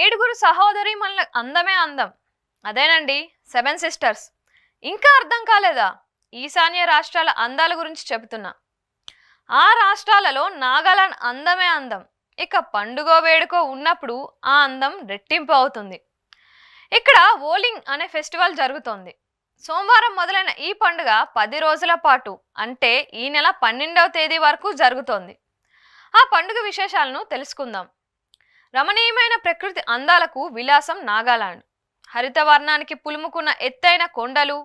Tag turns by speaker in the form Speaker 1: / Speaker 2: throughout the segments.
Speaker 1: ఏడుగురు సహోదరీమణుల అందమే అందం. అదేనండి సెవెన్ సిస్టర్స్. ఇంకా అర్థం కాలేదా? ఈశాన్య రాష్ట్రాల అందాల గురించి చెబుతున్నా. ఆ రాష్ట్రాలలో నాగాలాండ్ అందమే అందం. ఇక పండుగో వేడుకో ఉన్నప్పుడు ఆ అందం రెట్టింపు అవుతుంది. ఇక్కడ ఓలింగ్ అనే ఫెస్టివల్ జరుగుతోంది. సోమవారం మొదలైన ఈ పండుగ 10 రోజుల పాటు అంటే ఈ నెల 12వ తేదీ వరకు జరుగుతోంది. ఆ పండుగ విశేషాలను తెలుసుకుందాం. రమణీయమైన ప్రకృతి అందాలకు విలాసం నాగాలాండ్. హరితవర్ణానికి పులుముకున్న ఎత్తైన కొండలు,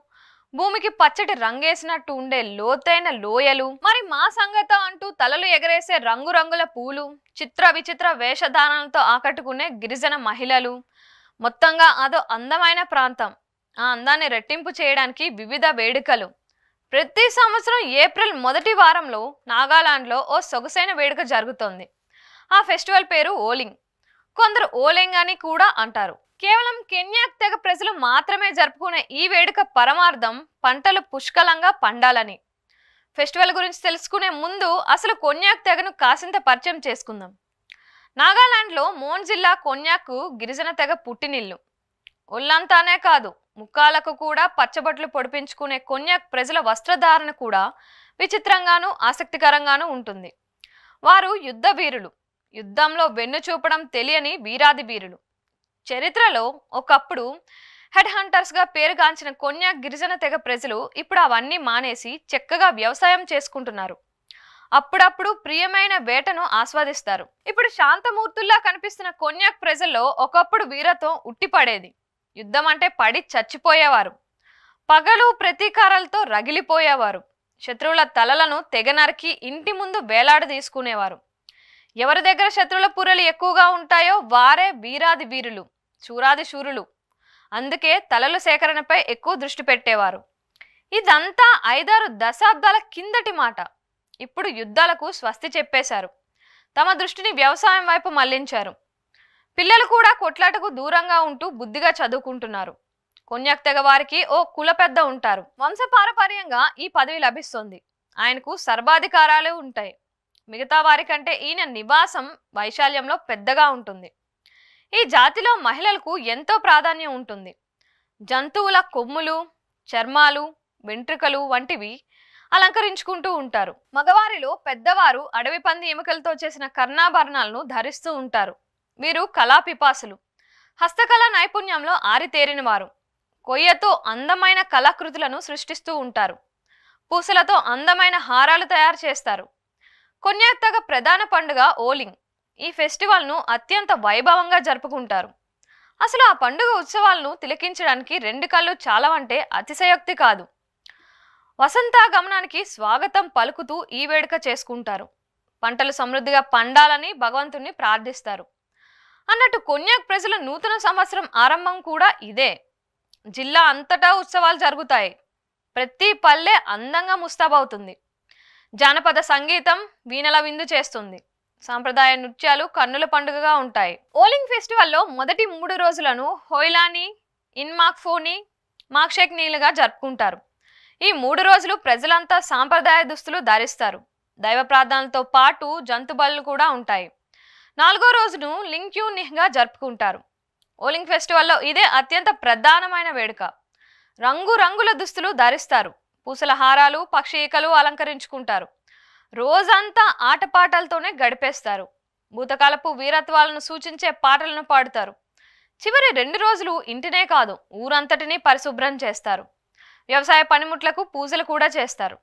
Speaker 1: భూమికి పచ్చటి రంగేసినట్టు ఉండే లోతైన లోయలు, మరి మా సంగత అంటూ తలలు ఎగరేసే రంగురంగుల పూలు, చిత్ర విచిత్ర వేషధారణలతో ఆకట్టుకునే గిరిజన మహిళలు, మొత్తంగా అదో అందమైన ప్రాంతం. ఆ అందాన్ని రెట్టింపు చేయడానికి వివిధ వేడుకలు. ప్రతి సంవత్సరం ఏప్రిల్ మొదటి వారంలో నాగాలాండ్లో ఓ సొగసైన వేడుక జరుగుతోంది. ఆ ఫెస్టివల్ పేరు ఓలింగ్. కొందరు ఓలింగ్ అని కూడా అంటారు. కేవలం కెన్యాక్ తెగ ప్రజలు మాత్రమే జరుపుకునే ఈ వేడుక పరమార్థం పంటలు పుష్కలంగా పండాలని. ఫెస్టివల్ గురించి తెలుసుకునే ముందు అసలు కొన్యాక్ తెగను కాసింత పరిచయం చేసుకుందాం. నాగాలాండ్లో మోన్ జిల్లా కొన్యాక్ గిరిజన తెగ పుట్టినిల్లు. ఒళ్ళంతానే కాదు, ముక్కాలకు కూడా పచ్చబొట్లు పొడిపించుకునే కొన్యాక్ ప్రజల వస్త్రధారణ కూడా విచిత్రంగానూ ఆసక్తికరంగానూ ఉంటుంది. వారు యుద్ధ వీరులు. యుద్ధంలో వెన్ను చూపడం తెలియని వీరాది వీరులు. చరిత్రలో ఒకప్పుడు హెడ్ హంటర్స్గా పేరుగాంచిన కొన్యాక్ గిరిజన తెగ ప్రజలు ఇప్పుడు అవన్నీ మానేసి చక్కగా వ్యవసాయం చేసుకుంటున్నారు. అప్పుడప్పుడు ప్రియమైన వేటను ఆస్వాదిస్తారు. ఇప్పుడు శాంతమూర్తుల్లా కనిపిస్తున్న కొన్యాక్ ప్రజల్లో ఒకప్పుడు వీరత్వం ఉట్టిపడేది. యుద్ధం అంటే పడి చచ్చిపోయేవారు. పగలు ప్రతీకారాలతో రగిలిపోయేవారు. శత్రువుల తలలను తెగ నరికి ఇంటి ముందు వేలాడ తీసుకునేవారు. ఎవరి దగ్గర శత్రువుల పుర్రెలు ఎక్కువగా ఉంటాయో వారే వీరాది వీరులు, శూరాది శూరులు. అందుకే తలల సేకరణపై ఎక్కువ దృష్టి పెట్టేవారు. ఇదంతా 5-6 దశాబ్దాల కిందటి మాట. ఇప్పుడు యుద్ధాలకు స్వస్తి చెప్పేశారు. తమ దృష్టిని వ్యవసాయం వైపు మళ్లించారు. పిల్లలు కూడా కొట్లాటకు దూరంగా ఉంటూ బుద్ధిగా చదువుకుంటున్నారు. కొన్యాక్ తెగ వారికి ఓ కుల పెద్ద ఉంటారు. వంశపారపర్యంగా ఈ పదవి లభిస్తుంది. ఆయనకు సర్వాధికారాలు ఉంటాయి. మిగతా వారికంటే ఈయన నివాసం వైశాల్యంలో పెద్దగా ఉంటుంది. ఈ జాతిలో మహిళలకు ఎంతో ప్రాధాన్యం ఉంటుంది. జంతువుల కొమ్ములు, చర్మాలు, వెంట్రుకలు వంటివి అలంకరించుకుంటూ ఉంటారు. మగవారిలో పెద్దవారు అడవి పంది ఎముకలతో చేసిన కర్ణాభరణాలను ధరిస్తూ ఉంటారు. వీరు కళాపిపాసులు. హస్తకళ నైపుణ్యంలో ఆరితేరిన వారు. కొయ్యతో అందమైన కళాకృతులను సృష్టిస్తూ ఉంటారు. పూసలతో అందమైన హారాలు తయారు చేస్తారు. కొన్యాక్ తెగ ప్రధాన పండుగ ఓలింగ్. ఈ ఫెస్టివల్ను అత్యంత వైభవంగా జరుపుకుంటారు. అసలు ఆ పండుగ ఉత్సవాలను తిలకించడానికి 2 కళ్ళు చాలవంటే అతిశయోక్తి కాదు. వసంతాగమనానికి స్వాగతం పలుకుతూ ఈ వేడుక చేసుకుంటారు. పంటలు సమృద్ధిగా పండాలని భగవంతుణ్ణి ప్రార్థిస్తారు. అన్నట్టు కొన్యాక్ ప్రజల నూతన సంవత్సరం ఆరంభం కూడా ఇదే. జిల్లా అంతటా ఉత్సవాలు జరుగుతాయి. ప్రతి పల్లె అందంగా ముస్తాబవుతుంది. జానపద సంగీతం వీణల విందు చేస్తుంది. సాంప్రదాయ నృత్యాలు కన్నుల పండుగగా ఉంటాయి. ఓలింగ్ ఫెస్టివల్లో మొదటి 3 రోజులను హోయిలాని, ఇన్మాక్ఫోని, మాక్షేక్నీలుగా జరుపుకుంటారు. ఈ 3 రోజులు ప్రజలంతా సాంప్రదాయ దుస్తులు ధరిస్తారు. దైవ ప్రార్థనలతో పాటు జంతు బలులు కూడా ఉంటాయి. 4వ రోజును లింగ్క్యూనిహ్గా జరుపుకుంటారు. ఓలింగ్ ఫెస్టివల్లో ఇదే అత్యంత ప్రధానమైన వేడుక. రంగురంగుల దుస్తులు ధరిస్తారు. పూసల హారాలు, పక్షి ఈకలు అలంకరించుకుంటారు. రోజంతా ఆటపాటలతోనే గడిపేస్తారు. భూతకాలపు వీరత్వాలను సూచించే పాటలను పాడుతారు. చివరి 2 రోజులు ఇంటినే కాదు ఊరంతటినీ పరిశుభ్రం చేస్తారు. వ్యవసాయ పనిముట్లకు పూజలు కూడా చేస్తారు.